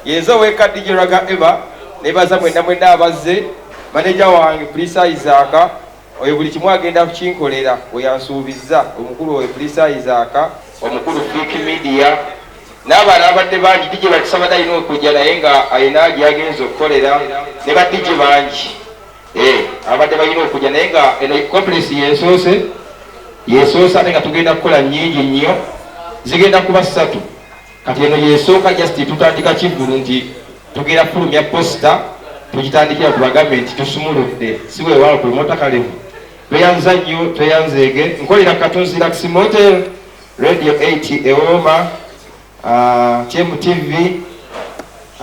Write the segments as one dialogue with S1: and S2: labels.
S1: Yezo weka DJ Raga Eva nebaza mwenda abazze manager wange Prisa Isaka oyo buli kimu agenda kukinkolera weyansuubiza omukulu oyo Prisa Isaka omukulu Fiki Media n'abaana abadde bangi DJ bakisaba dalina okujja naye nga ayina agenza okukolera ne ba DJ bangi abadde balina okujja naye nga eno complex yesoose ate nga tugenda kukola nnyingi nnyo zigenda kuba 3 kati eno yesooka just tutandika kiggulu nti tugenda fulumya posta tugitandikira tubagambe nti tusumuludde si weewala promota kalevu tweyanza nnyo tweyanzeege nkolera Katonzi Laxi Motel Radio 80 Ewoma TMTV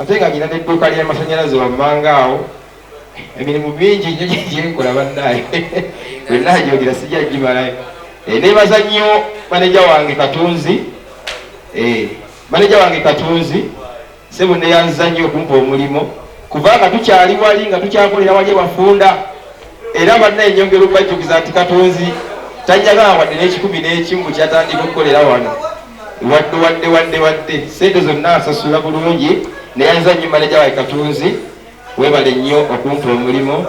S1: ate nga nyina n'edduuka ly'amasanyalaze wammanga awo emirimu mingi nnyo gyenkola bannaye wennaajogera sijja gimalayo neebaza nnyo maneja wange Katonzi sebo neyanza nnyo okumpa omulimo kubanga tukyali wali nga tukyakolera wali bafunda era bannaye nyongera okubajjukiza nti Katonzi tanjagala wadde n'ekikumi n'ekimu kyatandika okukolera wano wadde sente zonna asasula bulungi neyanza nnyo maneja wange Katonzi webale nnyo okumpa omulimo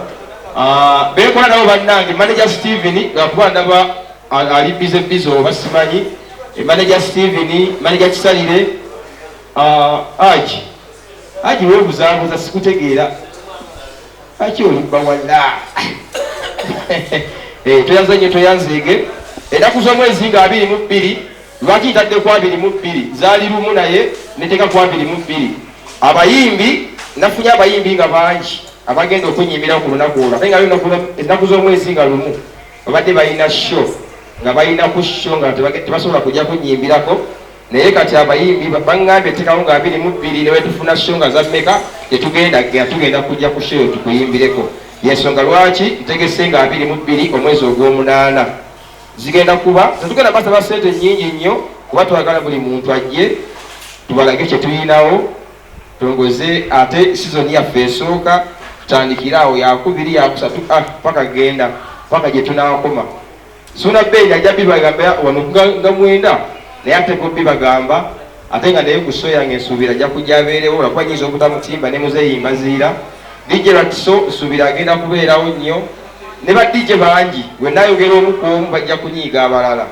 S1: beekola nabo bannange maneja Steven lwakuba ndaba ali bize oba simanyi maneja Steven maneja Kisalire aji weebuzaabuza sikutegeera aki olibba walla toyanza nnyo toyanzeege ennaku z'omwezi nga 22 lwaki ntadde ku 22 zaali lumu naye neteeka ku 22 abayimbi nafunye abayimbi nga bangi abagenda okunyimbira ku lunaku olwo ate nga ennaku z'omwezi nga lumu babadde balina show nga balina ku show nga tebasobola kujja kunyimbirako naye kati abayimbi baŋŋambye tekawo nga 22 ne wetufuna show nga zammeka tugenda kujja ku show tukuyimbireko yensonga lwaki ntegese nga 22 omwezi ogw'omunaana zigenda kuba tetugenda basaba sente nnyingi nnyo kuba twagala buli muntu ajje tubalage kye tulinawo tongoze ate season yaffe esooka tutandikira awo yakubiri yakusatu paka genda paka gye tunaakoma suna beyi ajja bibagamba wano nga mwenda naye ate ko bibagamba ate nga naye kuso yange nsuubira ajja kujja abeerewo olwakuba nyinza obutamutimba ne muzeyimba ziira DJ Ratso nsuubira agenda kubeerawo nnyo ne ba DJ bangi wenayogera omu ku omu bajja kunyiiga abalala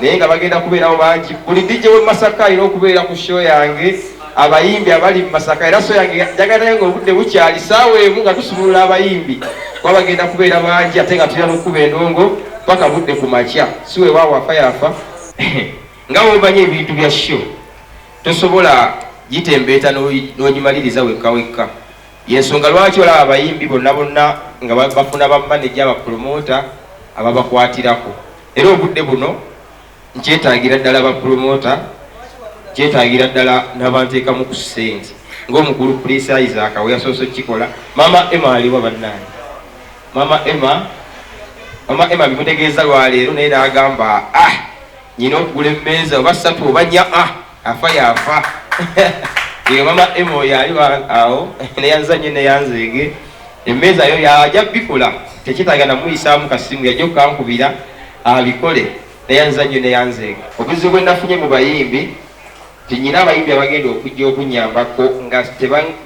S1: naye nga bagenda kubeerawo bangi buli DJ w'e Masaka alina okubeera ku show yange abayimbi abali mu Masaka era so yange njagala nga obudde bukyali saawa emu nga tusumulula abayimbi kuba bagenda kubeera bangi ate nga tulina n'okuba endongo paka budde ku makya si weewaawo afayafa nga womanye ebintu bya show tosobola gitembeeta n'ogimaliriza wekka yensonga lwaki olaba abayimbi bonna nga bafuna bamaneja abapromota ababakwatirako era obudde buno nkyetaagira ddala bapromota kyetaagira ddala n'abanteekamu ku ssente ng'omukulu Prisa Isaac we yasoose kikola mama Emma aliwa bannaani mama Emma bimutegeeza lwaleero naye n'agamba nyina okugula emmeeza oba 3 oba 4 afa yafa eyo mama Emma oyo ali awo neyanza nnyo neyanzeege emmeeza yo yajja bikola tekyetaaga namuyisaamu kasimu yajja okukankubira abikole neyanza nnyo neyanzeege obuzibu bwe nafunye mu bayimbi tinyina abayimbi abagenda okujja okunyambako nga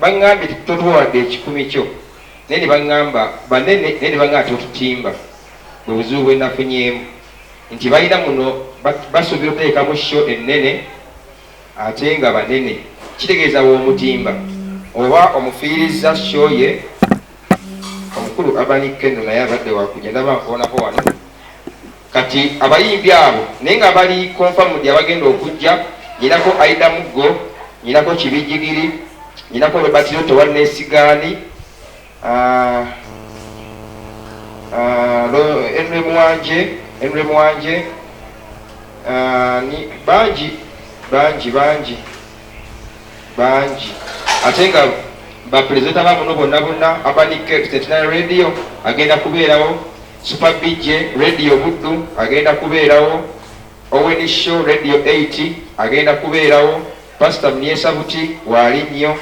S1: baŋŋambye totuwadde ekikumi kyo naye ne baŋŋamba banene naye ne baŋŋamba totutimba bwe buzibu bwe nafunyemu nti balina muno basuubira okuteekamu show ennene ate nga banene kitegeeza w'omutimba oba omufiiriza show ye omukulu abanikeno naye abadde wakujja ndaba nkoonako wano kati abayimbi abo naye nga bali confirmed abagenda okujja nyinako Aida Muggo nyinako Kibijigiri nyinako Robertino Towanesigaani Enre Mwanje ni bangi ate nga baprezenta bamuno bonna abanike Centenary Radio agenda kubeerawo Super BJ Radio Buddu agenda kubeerawo Owen Show Radio 80 agenda kubeerawo Pastor Mniesa Buti wali nnyo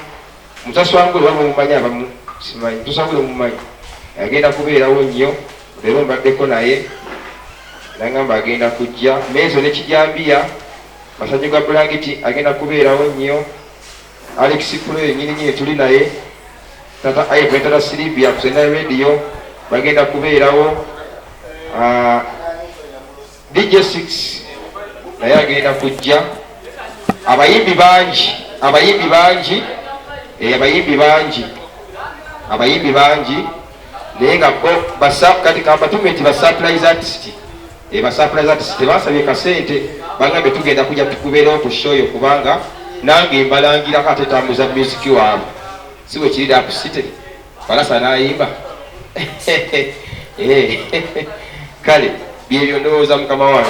S1: Mutaswangule wamumanya abamu simanyi Mutaswangule mumumanyi agenda kubeerawo nnyo leero mbaddeko naye nangamba agenda kujja Mezo ne Kijambia Masanyu ga Blangiti agenda kubeerawo nnyo Alex Kule nyinyi tuli naye tata ayepetala Silvia kusena radio bagenda kubeerawo DJ 6 naye agenda kujja abayimbi bangi naye nga kati kabatumenti ba surprise artist tebasabye kasente bangambe tugenda kujja tukubeerawo ku show yo kubanga nange mbalangira kate tambuza musiki waabwe siwe kirida akusite balasa nayimba kale byebyo ndowooza mukama wange